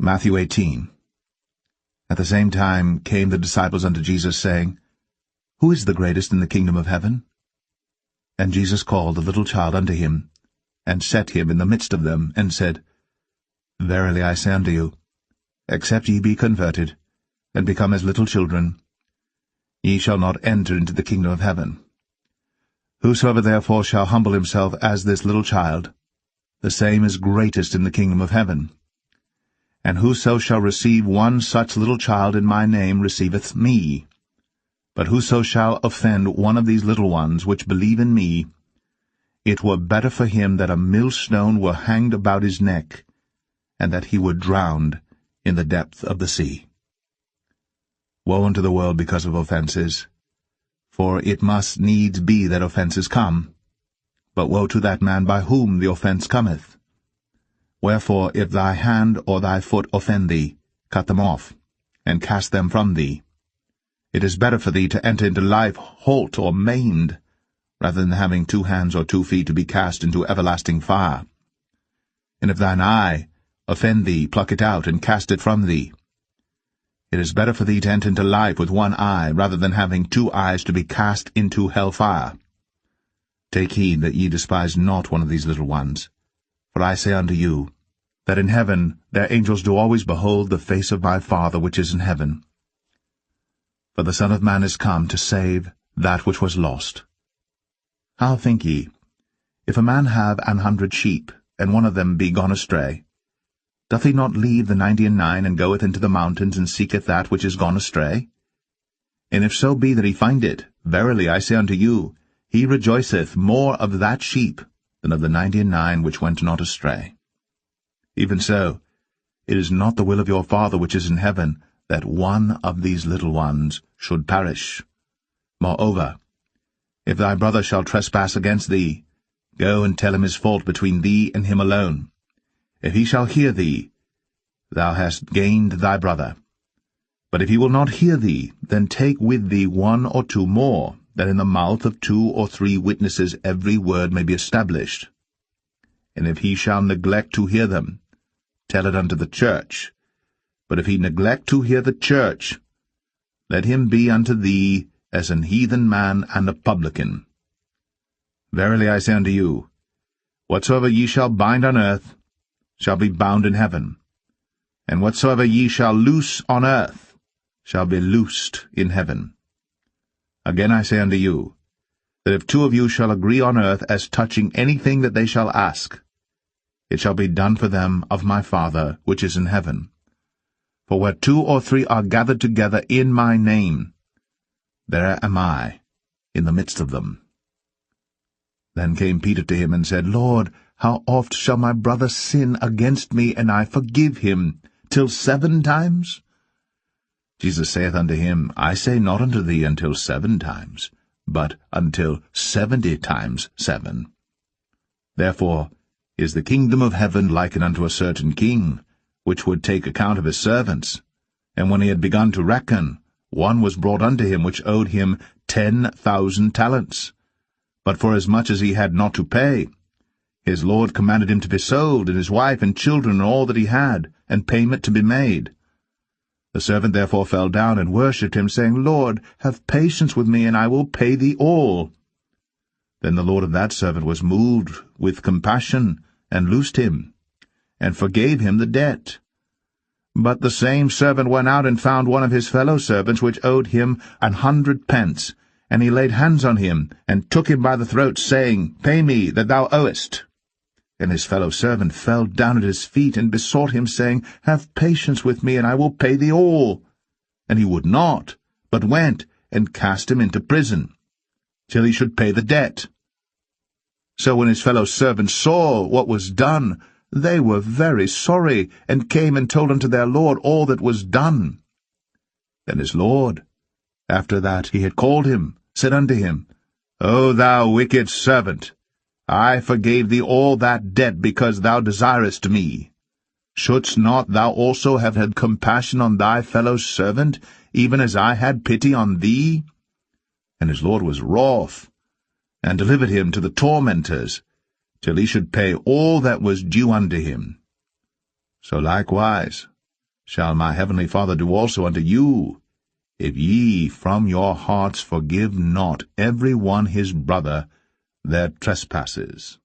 Matthew 18. At the same time came the disciples unto Jesus, saying, Who is the greatest in the kingdom of heaven? And Jesus called the little child unto him, and set him in the midst of them, and said, Verily I say unto you, except ye be converted, and become as little children, ye shall not enter into the kingdom of heaven. Whosoever therefore shall humble himself as this little child, the same is greatest in the kingdom of heaven. And whoso shall receive one such little child in my name receiveth me. But whoso shall offend one of these little ones which believe in me, it were better for him that a millstone were hanged about his neck, and that he were drowned in the depth of the sea. Woe unto the world because of offenses, for it must needs be that offenses come. But woe to that man by whom the offense cometh. Wherefore, if thy hand or thy foot offend thee, cut them off, and cast them from thee. It is better for thee to enter into life halt or maimed, rather than having 2 hands or 2 feet to be cast into everlasting fire. And if thine eye offend thee, pluck it out, and cast it from thee. It is better for thee to enter into life with 1 eye, rather than having 2 eyes to be cast into hell fire. Take heed that ye despise not one of these little ones. For I say unto you, that in heaven their angels do always behold the face of my Father which is in heaven. For the Son of Man is come to save that which was lost. How think ye, if a man have 100 sheep, and one of them be gone astray, doth he not leave the 99 and goeth into the mountains, and seeketh that which is gone astray? And if so be that he find it, verily I say unto you, he rejoiceth more of that sheep than of the 99 which went not astray. Even so, it is not the will of your Father which is in heaven, that one of these little ones should perish. Moreover, if thy brother shall trespass against thee, go and tell him his fault between thee and him alone. If he shall hear thee, thou hast gained thy brother. But if he will not hear thee, then take with thee 1 or 2 more, that in the mouth of 2 or 3 witnesses every word may be established. And if he shall neglect to hear them, tell it unto the church. But if he neglect to hear the church, let him be unto thee as an heathen man and a publican. Verily I say unto you, whatsoever ye shall bind on earth shall be bound in heaven, and whatsoever ye shall loose on earth shall be loosed in heaven. Again I say unto you, that if 2 of you shall agree on earth as touching anything that they shall ask, it shall be done for them of my Father which is in heaven. For where 2 or 3 are gathered together in my name, there am I in the midst of them. Then came Peter to him and said, Lord, how oft shall my brother sin against me, and I forgive him? Till 7 times? Jesus saith unto him, I say not unto thee until 7 times, but until 70 times 7. Therefore is the kingdom of heaven likened unto a certain king, which would take account of his servants. And when he had begun to reckon, one was brought unto him which owed him 10,000 talents. But forasmuch as he had not to pay, his lord commanded him to be sold, and his wife and children and all that he had, and payment to be made. The servant therefore fell down and worshipped him, saying, Lord, have patience with me, and I will pay thee all. Then the lord of that servant was moved with compassion, and loosed him, and forgave him the debt. But the same servant went out and found one of his fellow servants which owed him 100 pence, and he laid hands on him, and took him by the throat, saying, Pay me that thou owest. And his fellow servant fell down at his feet, and besought him, saying, Have patience with me, and I will pay thee all. And he would not, but went and cast him into prison, till he should pay the debt. So when his fellow servants saw what was done, they were very sorry, and came and told unto their lord all that was done. Then his lord, after that he had called him, said unto him, O thou wicked servant, I forgave thee all that debt because thou desirest me. Shouldst not thou also have had compassion on thy fellow servant, even as I had pity on thee? And his lord was wroth, and delivered him to the tormentors, till he should pay all that was due unto him. So likewise shall my heavenly Father do also unto you, if ye from your hearts forgive not every one his brother their trespasses.